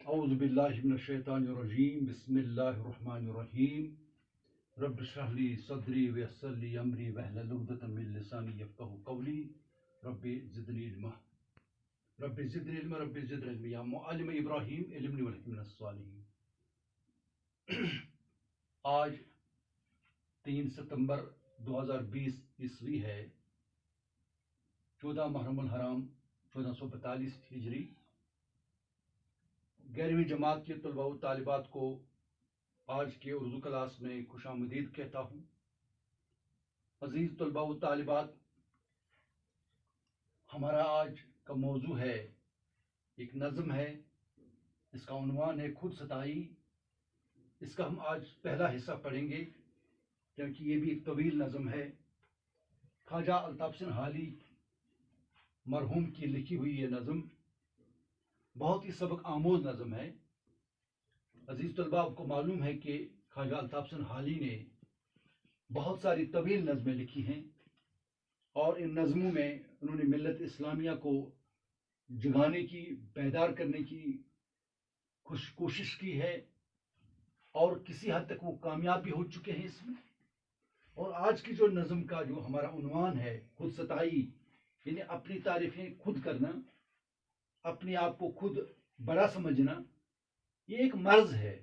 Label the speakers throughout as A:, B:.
A: اعوذ باللہ من الشیطان الرجیم بسم اللہ الرحمن الرحیم رب اشرح لی صدری ویسر لی امری واحلل عقدۃ من لسانی یفقہوا قولی رب زدنی علما رب زدنی علما رب زدنی علما یا معلم ابراہیم علمنی والحقنی من الصالحین۔ آج 3 ستمبر 2020 عیسوی ہے، 14 محرم الحرام 1442 ہجری۔ 11ویں جماعت کے طلباء و طالبات کو آج کے اردو کلاس میں خوش آمدید کہتا ہوں۔ عزیز طلباء و طالبات، ہمارا آج کا موضوع ہے، ایک نظم ہے، اس کا عنوان ہے خود ستائی۔ اس کا ہم آج پہلا حصہ پڑھیں گے کیونکہ یہ بھی ایک طویل نظم ہے۔ خواجہ الطاف حسین حالی مرحوم کی لکھی ہوئی یہ نظم بہت ہی سبق آموز نظم ہے۔ عزیز طلباء، آپ کو معلوم ہے کہ خواجہ الطاف حسین حالی نے بہت ساری طویل نظمیں لکھی ہیں، اور ان نظموں میں انہوں نے ملت اسلامیہ کو جگانے کی، بیدار کرنے کی کوشش کی ہے، اور کسی حد تک وہ کامیاب بھی ہو چکے ہیں اس میں۔ اور آج کی جو نظم کا جو ہمارا عنوان ہے خود ستائی، یعنی اپنی تعریفیں خود کرنا، اپنے آپ کو خود بڑا سمجھنا، یہ ایک مرض ہے،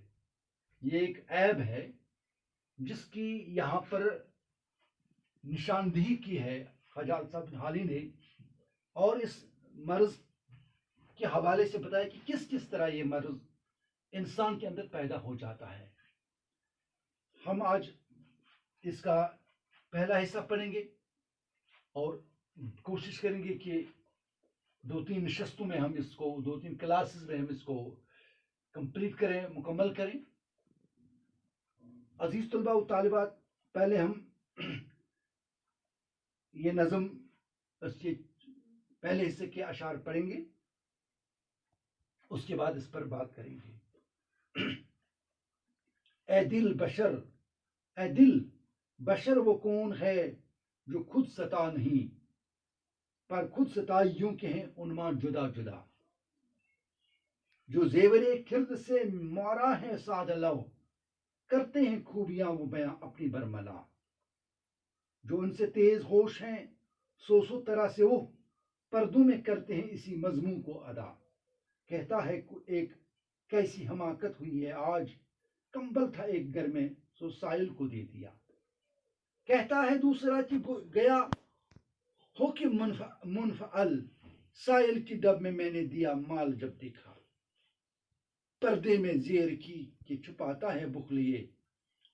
A: یہ ایک عیب ہے جس کی یہاں پر نشاندہی کی ہے خواجہ الطاف حسین حالی نے، اور اس مرض کے حوالے سے بتایا کہ کس کس طرح یہ مرض انسان کے اندر پیدا ہو جاتا ہے۔ ہم آج اس کا پہلا حصہ پڑھیں گے اور کوشش کریں گے کہ 2-3 نشستوں میں ہم اس کو، 2-3 کلاسز میں ہم اس کو کمپلیٹ کریں، مکمل کریں۔ عزیز طلباء و طالبات، پہلے ہم یہ نظم، اس کے پہلے حصے کے اشعار پڑھیں گے، اس کے بعد اس پر بات کریں گے۔ اے دل بشر، اے دل بشر وہ کون ہے جو خود ستا نہیں، پر خود ستائیوں کے ہیں عنوان جدا جدا، جو زیور خرد سے مارا ہے سادہ لو، کرتے ہیں خوبیاں وہ بیاں اپنی برملا، جو ان سے تیز ہوش ہیں سو طرح سے وہ پردوں میں کرتے ہیں اسی مضمون کو ادا، کہتا ہے ایک کیسی حماقت ہوئی ہے آج، کمبل تھا ایک گھر میں سو سائل کو دے دیا، کہتا ہے دوسرا کہ گیا ہو کہ منفعل، سائل کی ڈب میں نے دیا مال جب دیکھا، پردے میں زیر کی کہ چھپاتا ہے بخلیے،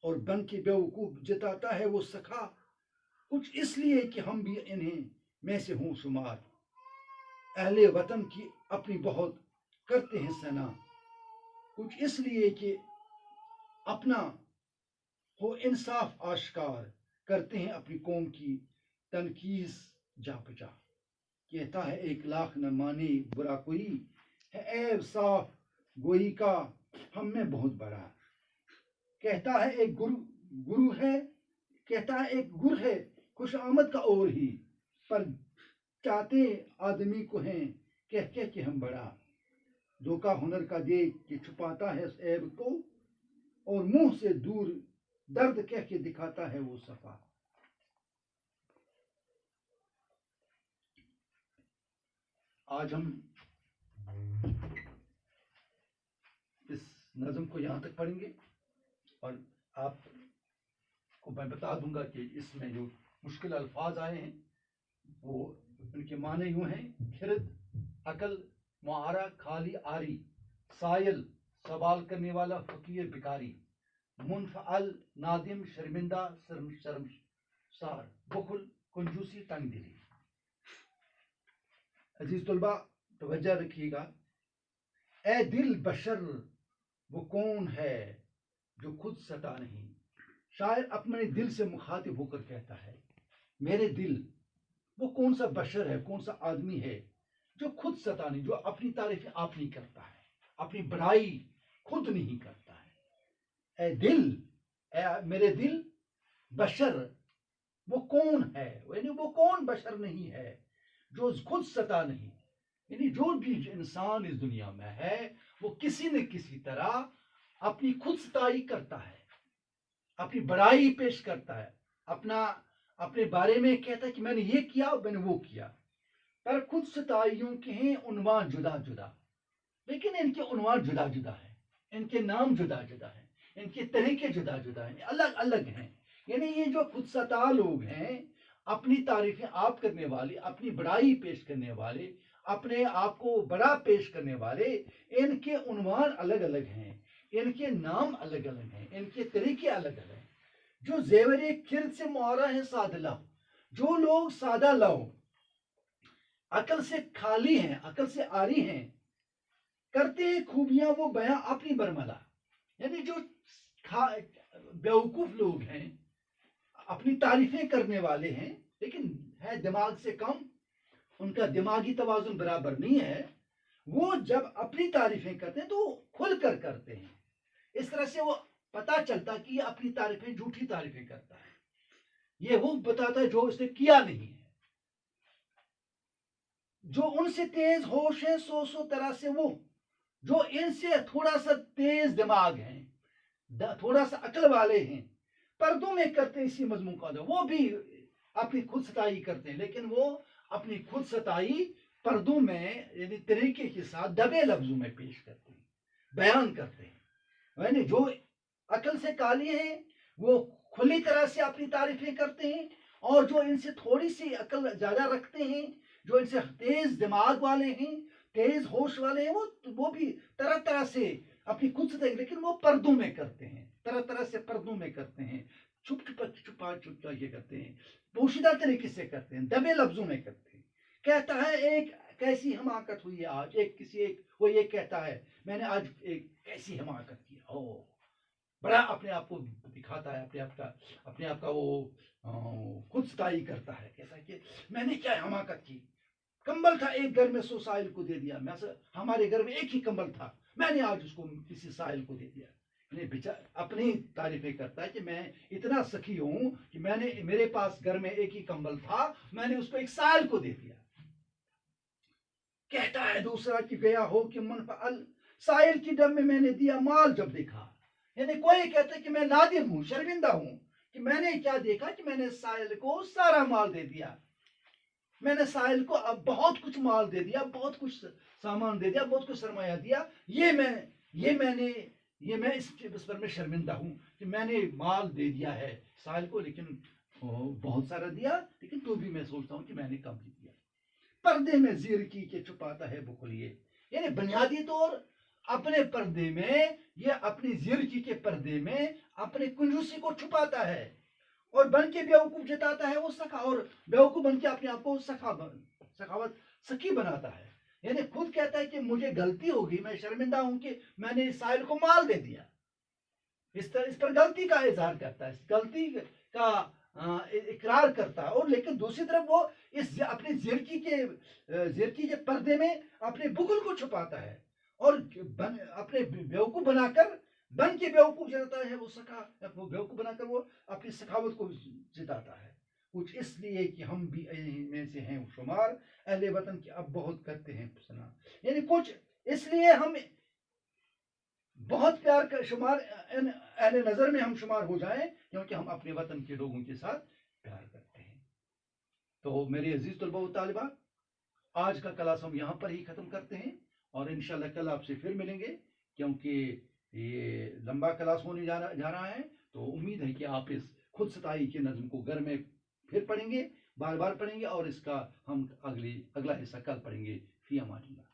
A: اور بن کے بیوقوف جتاتا ہے وہ سکھا، کچھ اس لیے کہ ہم بھی انہیں میں سے ہوں شمار، اہل وطن کی اپنی بہت کرتے ہیں ثنا، کچھ اس لیے کہ اپنا ہو انصاف آشکار، کرتے ہیں اپنی قوم کی تنقیص جا بجا، کہتا ہے 1,00,000 نہ مانے برا کوئی، ہے عیب صاف گوئی کا ہم میں بہت بڑا، کہتا ہے ایک گرو ہے، کہتا ہے ایک گر ہے خوش آمد کا اور ہی، پر چاہتے آدمی کو ہیں کہہ کہ ہم بڑا، دھوکا ہنر کا دے کہ چھپاتا ہے اس عیب کو، اور منہ سے دور درد کہہ کے دکھاتا ہے وہ صفا۔ آج ہم اس نظم کو یہاں تک پڑھیں گے، اور آپ کو میں بتا دوں گا کہ اس میں جو مشکل الفاظ آئے ہیں وہ ان کے معنی یوں ہیں: خرد، عقل، معارہ، خالی آری، سائل، سوال کرنے والا، فقیر، بھکاری، منفعل، نادم، شرمندہ، شرمسار، بخل، کنجوسی، تنگ دلی۔ عزیز طلباء توجہ رکھیے گا، اے دل بشر وہ کون ہے جو خود ستا نہیں، شاعر اپنے دل سے مخاطب ہو کر کہتا ہے میرے دل، وہ کون سا بشر ہے، کون سا آدمی ہے جو خود ستا نہیں، جو اپنی تعریفیں آپ نہیں کرتا ہے، اپنی بڑائی خود نہیں کرتا ہے۔ اے دل، اے میرے دل بشر وہ کون ہے، یعنی وہ کون بشر نہیں ہے جو خود ستا نہیں، یعنی جو بھی انسان اس دنیا میں ہے وہ کسی نہ کسی طرح اپنی خود ستائی کرتا ہے، اپنی بڑائی پیش کرتا ہے، اپنے بارے میں کہتا ہے کہ میں نے یہ کیا میں نے وہ کیا، پر خود ستائیوں کے ہیں عنوان جدا جدا، لیکن ان کے عنوان جدا جدا ہیں، ان کے نام جدا جدا ہیں، ان کے طریقے جدا جدا ہیں، الگ الگ ہیں۔ یعنی یہ جو خود ستا لوگ ہیں، اپنی تعریفیں آپ کرنے والے، اپنی بڑائی پیش کرنے والے، اپنے آپ کو بڑا پیش کرنے والے، ان کے عنوان الگ الگ ہیں، ان کے نام الگ الگ ہیں، ان کے طریقے الگ الگ ہیں۔ جو زیور کھرد سے معارہ ہے سادہ لو، جو لوگ سادہ لو عقل سے خالی ہیں، عقل سے آری ہیں، کرتے ہیں خوبیاں وہ بیاں اپنی برملا، یعنی جو بیوقوف لوگ ہیں، اپنی تعریفیں کرنے والے ہیں لیکن ہے دماغ سے کم، ان کا دماغی توازن برابر نہیں ہے، وہ جب اپنی تعریفیں کرتے ہیں تو وہ کھل کر کرتے ہیں، اس طرح سے وہ پتا چلتا کہ یہ اپنی تعریفیں جھوٹی تعریفیں کرتا ہے، یہ وہ بتاتا ہے جو اس نے کیا نہیں ہے۔ جو ان سے تیز ہوش ہے سو طرح سے وہ، جو ان سے تھوڑا سا تیز دماغ ہیں، تھوڑا سا عقل والے ہیں، پردوں میں کرتے ہیں اسی مضمون کا، وہ بھی اپنی خود ستائی کرتے ہیں، لیکن وہ اپنی خود ستائی پردوں میں یعنی طریقے کے ساتھ دبے لفظوں میں پیش کرتے ہیں، بیان کرتے ہیں۔ یعنی جو عقل سے کالی ہیں وہ کھلی طرح سے اپنی تعریفیں کرتے ہیں، اور جو ان سے تھوڑی سی عقل زیادہ رکھتے ہیں، جو ان سے تیز دماغ والے ہیں، تیز ہوش والے ہیں، وہ بھی طرح طرح سے اپنی خود ستائی، لیکن وہ پردوں میں کرتے ہیں، طرح طرح سے پردوں میں کرتے ہیں، چھپا کے کرتے ہیں، پوشیدہ طریقے سے کرتے ہیں، دبے لفظوں میں کرتے ہیں۔ کہتا ہے ایک کیسی حماقت ہوئی ہے آج، وہ یہ کہتا ہے میں نے آج ایک کیسی حماقت کی، بڑا اپنے آپ کو دکھاتا ہے، اپنے آپ کا وہ خود ستائی کرتا ہے، کہتا ہے کہ میں نے کیا حماقت کی، کمبل تھا ایک گھر میں سو ساحل کو دے دیا، ہمارے گھر میں ایک ہی کمبل تھا، میں نے آج اس کو کسی ساحل کو دے دیا۔ اپنی تعریفیں کرتا ہے کہ میں اتنا سخی ہوں کہ میرے پاس گھر میں ایک ہی کمبل تھا، میں نے اس کو ایک ساحل کو دے دیا۔ کہتا ہے دوسرا کہ گیا ہو کہ منفعل ساحل کی ڈب میں نے دیا مال جب دیکھا، یعنی کوئی کہتا ہے کہ میں نادم ہوں، شرمندہ ہوں کہ میں نے کیا دیکھا کہ میں نے ساحل کو سارا مال دے دیا، میں نے ساحل کو اب بہت کچھ مال دے دیا، بہت کچھ سامان دے دیا، بہت کچھ سرمایہ دیا، میں اس پر میں شرمندہ ہوں کہ میں نے مال دے دیا ہے ساحل کو، لیکن بہت سارا دیا، لیکن تو بھی میں سوچتا ہوں کہ میں نے کم ہی دیا۔ پردے میں زیر کی کے چھپاتا ہے بخلیے، یعنی بنیادی طور اپنے پردے میں، یہ اپنی زیرکی کے پردے میں اپنے کنجوسی کو چھپاتا ہے، اور بن کے بیوقوف جتاتا ہے وہ سخا، اور بیوقوف بن کے اپنے آپ کو سخی بناتا ہے، یعنی خود کہتا ہے کہ مجھے غلطی ہوگی، میں شرمندہ ہوں کہ میں نے ساحل کو مال دے دیا، اس پر غلطی کا اظہار کرتا ہے، اس غلطی کا اقرار کرتا ہے، اور لیکن دوسری طرف وہ اس اپنی زیرکی کے پردے میں اپنے بخل کو چھپاتا ہے، اور اپنے بیوقوف بنا کر بن کے بیوقوف جتاتا ہے وہ بیوقوف بنا کر وہ اپنی سخاوت کو جتاتا ہے۔ کچھ اس لیے کہ ہم بھی میں سے ہیں شمار، اہل وطن کی اب بہت کرتے ہیں سنا، یعنی کچھ اس لیے ہم بہت پیار کا شمار اہل نظر میں ہم شمار ہو جائیں کیونکہ ہم اپنے وطن کے لوگوں کے ساتھ پیار کرتے ہیں۔ تو میرے عزیز طلباء و طالبات، آج کا کلاس ہم یہاں پر ہی ختم کرتے ہیں، اور انشاءاللہ کل آپ سے پھر ملیں گے، کیونکہ یہ لمبا کلاس ہونے جا رہا ہے، تو امید ہے کہ آپ اس خود ستائی کے نظم کو گھر میں پھر پڑھیں گے، بار بار پڑھیں گے، اور اس کا ہم اگلا حصہ کل پڑھیں گے۔ فی امان اللہ۔